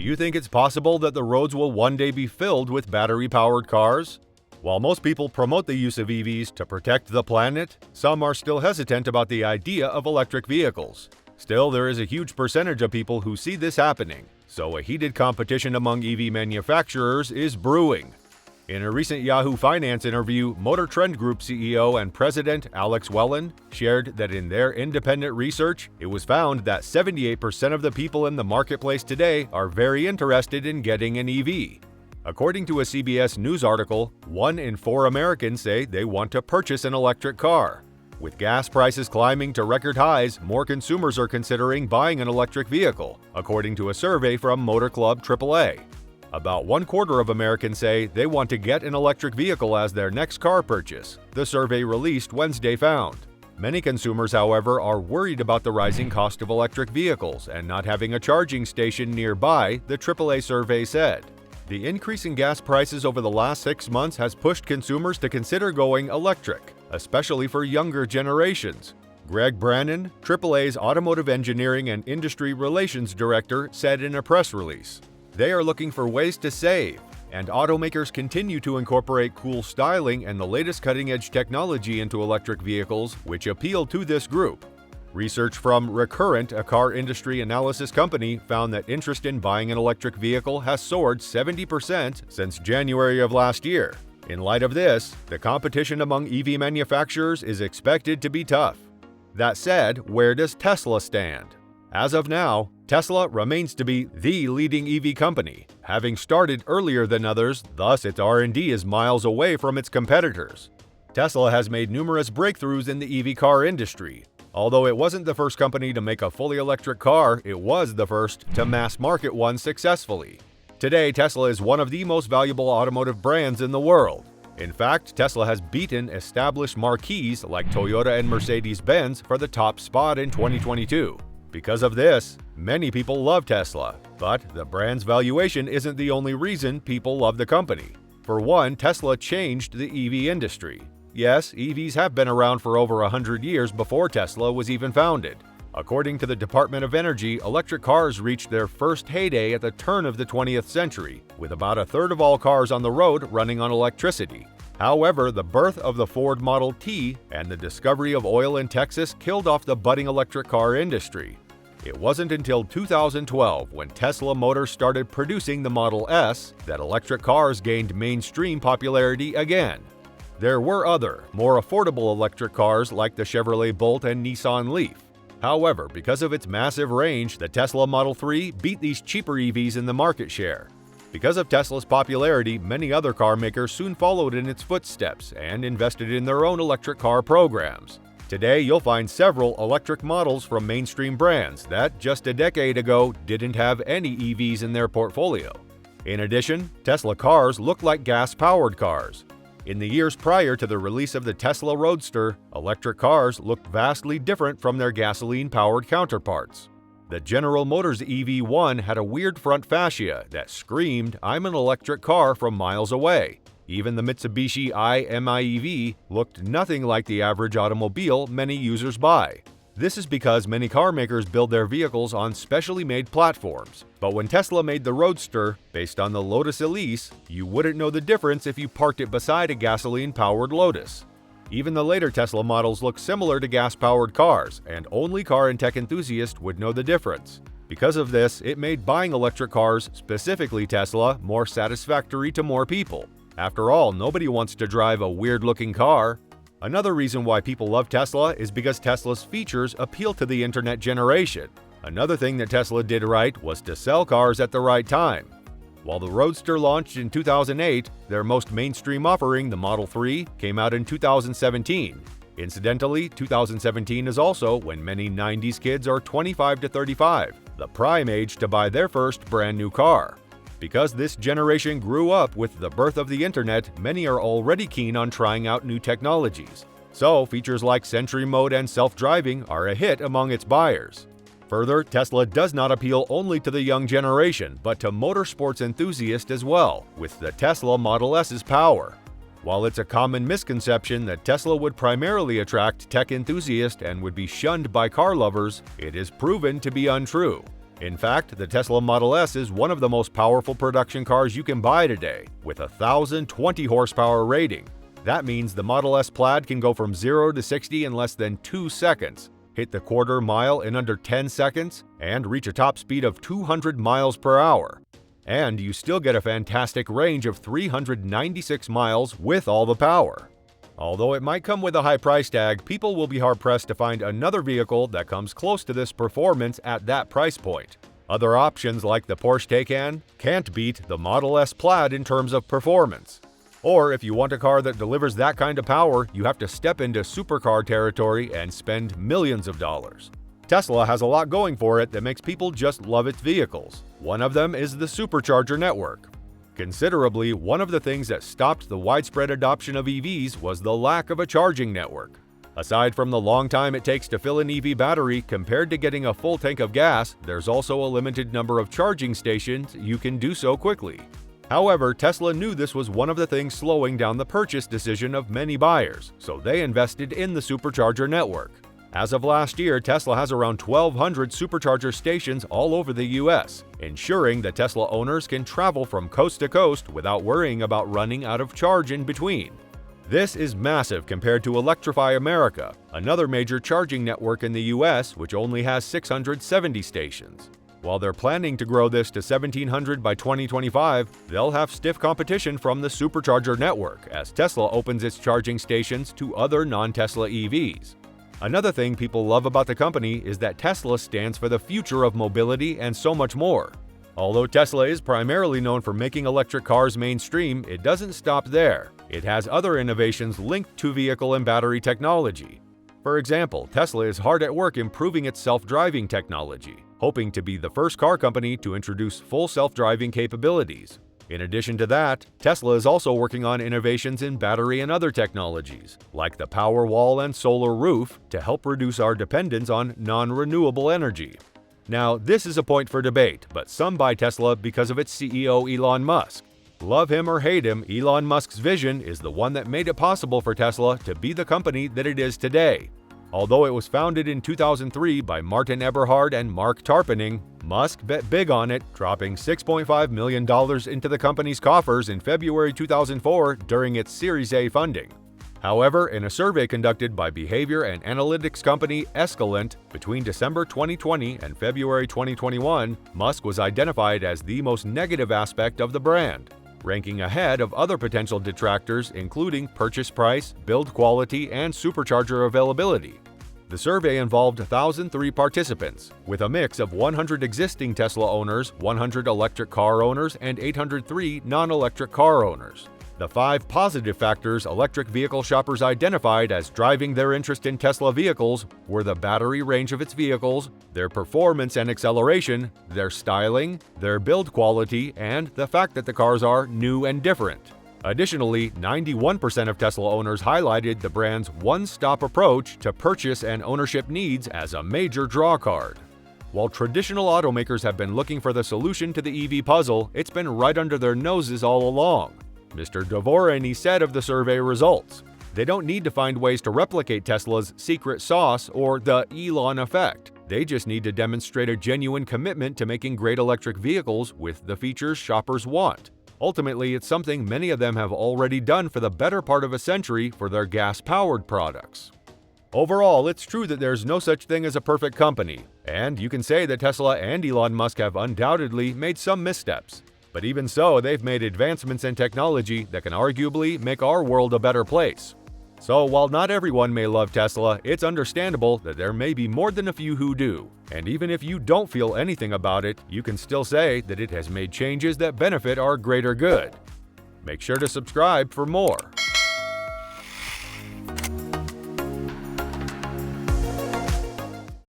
you think it's possible that the roads will one day be filled with battery-powered cars? While most people promote the use of EVs to protect the planet, some are still hesitant about the idea of electric vehicles. Still, there is a huge percentage of people who see this happening, so a heated competition among EV manufacturers is brewing. In a recent Yahoo Finance interview, Motor Trend Group CEO and President Alex Welland shared that in their independent research, it was found that 78% of the people in the marketplace today are very interested in getting an EV. According to a CBS News article, 1 in 4 Americans say they want to purchase an electric car. With gas prices climbing to record highs, more consumers are considering buying an electric vehicle, according to a survey from Motor Club TSLA. About 1/4 of Americans say they want to get an electric vehicle as their next car purchase, the survey released Wednesday found. Many consumers, however, are worried about the rising cost of electric vehicles and not having a charging station nearby, the AAA survey said. The increase in gas prices over the last 6 months has pushed consumers to consider going electric, especially for younger generations. Greg Brannon, AAA's Automotive Engineering and Industry Relations Director, said in a press release, "They are looking for ways to save, and automakers continue to incorporate cool styling and the latest cutting-edge technology into electric vehicles, which appeal to this group." Research from Recurrent, a car industry analysis company, found that interest in buying an electric vehicle has soared 70% since January of last year. In light of this, the competition among EV manufacturers is expected to be tough. That said, where does Tesla stand? As of now, Tesla remains to be the leading EV company, having started earlier than others, thus its R&D is miles away from its competitors. Tesla has made numerous breakthroughs in the EV car industry. Although it wasn't the first company to make a fully electric car, it was the first to mass market one successfully. Today, Tesla is one of the most valuable automotive brands in the world. In fact, Tesla has beaten established marquees like Toyota and Mercedes-Benz for the top spot in 2022. Because of this, many people love Tesla, but the brand's valuation isn't the only reason people love the company. For one, Tesla changed the EV industry. Yes, EVs have been around for over 100 years before Tesla was even founded. According to the Department of Energy, electric cars reached their first heyday at the turn of the 20th century, with about a third of all cars on the road running on electricity. However, the birth of the Ford Model T and the discovery of oil in Texas killed off the budding electric car industry. It wasn't until 2012, when Tesla Motors started producing the Model S, that electric cars gained mainstream popularity again. There were other, more affordable electric cars like the Chevrolet Bolt and Nissan Leaf. However, because of its massive range, the Tesla Model 3 beat these cheaper EVs in the market share. Because of Tesla's popularity, many other car makers soon followed in its footsteps and invested in their own electric car programs. Today, you'll find several electric models from mainstream brands that just a decade ago didn't have any EVs in their portfolio. In addition, Tesla cars look like gas-powered cars. In the years prior to the release of the Tesla Roadster, electric cars looked vastly different from their gasoline-powered counterparts. The General Motors EV1 had a weird front fascia that screamed, "I'm an electric car," from miles away. Even the Mitsubishi i-MiEV looked nothing like the average automobile many users buy. This is because many car makers build their vehicles on specially made platforms. But when Tesla made the Roadster, based on the Lotus Elise, you wouldn't know the difference if you parked it beside a gasoline-powered Lotus. Even the later Tesla models look similar to gas-powered cars, and only car and tech enthusiasts would know the difference. Because of this, it made buying electric cars, specifically Tesla, more satisfactory to more people. After all, nobody wants to drive a weird-looking car. Another reason why people love Tesla is because Tesla's features appeal to the internet generation. Another thing that Tesla did right was to sell cars at the right time. While the Roadster launched in 2008, their most mainstream offering, the Model 3, came out in 2017. Incidentally, 2017 is also when many 90s kids are 25 to 35, the prime age to buy their first brand new car. Because this generation grew up with the birth of the internet, many are already keen on trying out new technologies. So, features like Sentry Mode and self-driving are a hit among its buyers. Further, Tesla does not appeal only to the young generation, but to motorsports enthusiasts as well, with the Tesla Model S's power. While it's a common misconception that Tesla would primarily attract tech enthusiasts and would be shunned by car lovers, it is proven to be untrue. In fact, the Tesla Model S is one of the most powerful production cars you can buy today, with a 1,020 horsepower rating. That means the Model S Plaid can go from 0 to 60 in less than 2 seconds, hit the quarter mile in under 10 seconds, and reach a top speed of 200 miles per hour. And you still get a fantastic range of 396 miles with all the power. Although it might come with a high price tag, people will be hard-pressed to find another vehicle that comes close to this performance at that price point. Other options like the Porsche Taycan can't beat the Model S Plaid in terms of performance. Or if you want a car that delivers that kind of power, you have to step into supercar territory and spend millions of dollars. Tesla has a lot going for it that makes people just love its vehicles. One of them is the supercharger network. Considerably, one of the things that stopped the widespread adoption of EVs was the lack of a charging network. Aside from the long time it takes to fill an EV battery compared to getting a full tank of gas, there's also a limited number of charging stations you can do so quickly. However, Tesla knew this was one of the things slowing down the purchase decision of many buyers, so they invested in the supercharger network. As of last year, Tesla has around 1,200 supercharger stations all over the US, ensuring that Tesla owners can travel from coast to coast without worrying about running out of charge in between. This is massive compared to Electrify America, another major charging network in the US which only has 670 stations. While they're planning to grow this to 1,700 by 2025, they'll have stiff competition from the supercharger network as Tesla opens its charging stations to other non-Tesla EVs. Another thing people love about the company is that Tesla stands for the future of mobility and so much more. Although Tesla is primarily known for making electric cars mainstream, it doesn't stop there. It has other innovations linked to vehicle and battery technology. For example, Tesla is hard at work improving its self-driving technology, hoping to be the first car company to introduce full self-driving capabilities. In addition to that, Tesla is also working on innovations in battery and other technologies, like the Powerwall and solar roof, to help reduce our dependence on non-renewable energy. Now, this is a point for debate, but some buy Tesla because of its CEO Elon Musk. Love him or hate him, Elon Musk's vision is the one that made it possible for Tesla to be the company that it is today. Although it was founded in 2003 by Martin Eberhard and Mark Tarpenning, Musk bet big on it, dropping $6.5 million into the company's coffers in February 2004 during its Series A funding. However, in a survey conducted by behavior and analytics company Escalent between December 2020 and February 2021, Musk was identified as the most negative aspect of the brand, ranking ahead of other potential detractors including purchase price, build quality, and supercharger availability. The survey involved 1,003 participants, with a mix of 100 existing Tesla owners, 100 electric car owners, and 803 non-electric car owners. The 5 positive factors electric vehicle shoppers identified as driving their interest in Tesla vehicles were the battery range of its vehicles, their performance and acceleration, their styling, their build quality, and the fact that the cars are new and different. Additionally, 91% of Tesla owners highlighted the brand's one-stop approach to purchase and ownership needs as a major drawcard. While traditional automakers have been looking for the solution to the EV puzzle, it's been right under their noses all along. Mr. Dvorini said of the survey results, "They don't need to find ways to replicate Tesla's secret sauce or the Elon effect. They just need to demonstrate a genuine commitment to making great electric vehicles with the features shoppers want. Ultimately, it's something many of them have already done for the better part of a century for their gas-powered products." Overall, it's true that there's no such thing as a perfect company, and you can say that Tesla and Elon Musk have undoubtedly made some missteps. But even so, they've made advancements in technology that can arguably make our world a better place. So while not everyone may love Tesla, it's understandable that there may be more than a few who do. And even if you don't feel anything about it, you can still say that it has made changes that benefit our greater good. Make sure to subscribe for more.